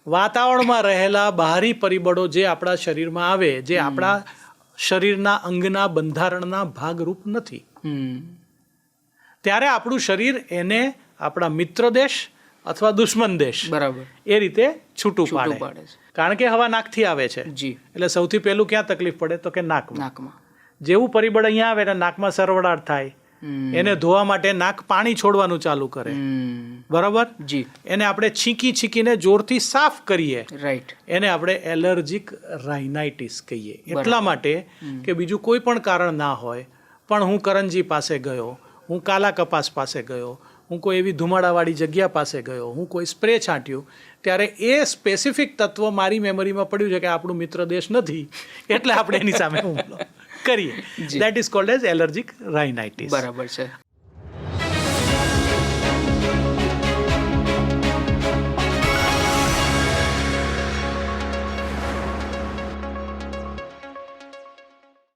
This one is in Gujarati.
વાતાવરણમાં રહેલા બહારી પરિબળો જે આપણા શરીરમાં આવે, જે આપણા શરીરના અંગના બંધારણના ભાગરૂપ નથી, ત્યારે આપણું શરીર એને આપણા મિત્ર દેશ અથવા દુશ્મન દેશ બરાબર એ રીતે છૂટું પાડે. કારણ કે હવા નાકથી આવે છે, એટલે સૌથી પહેલું ક્યાં તકલીફ પડે તો કે નાકમાં. જેવું પરિબળ અહીંયા આવે એટલે નાકમાં સરવડાટ થાય, એને ધોવા માટે નાક પાણી છોડવાનું ચાલુ કરે, બરાબર. એને આપણે છીંકીને જોરથી સાફ કરીએ, રાઈટ, એને આપણે એલર્જીક રાઇનાઇટિસ કહીએ. એટલા માટે કે બીજું કોઈ પણ કારણ ના હોય, પણ હું કરંજી પાસે ગયો, હું કાલા કપાસ પાસે ગયો, હું કોઈ એવી ધુમાડાવાળી જગ્યા પાસે ગયો, હું કોઈ સ્પ્રે છાંટ્યું, ત્યારે એ સ્પેસિફિક તત્વ મારી મેમરીમાં પડ્યું છે કે આપણું મિત્ર દેશ નથી, એટલે આપણે એની સામે હુમલો કરીએ. That is called as allergic rhinitis. બરાબર છે.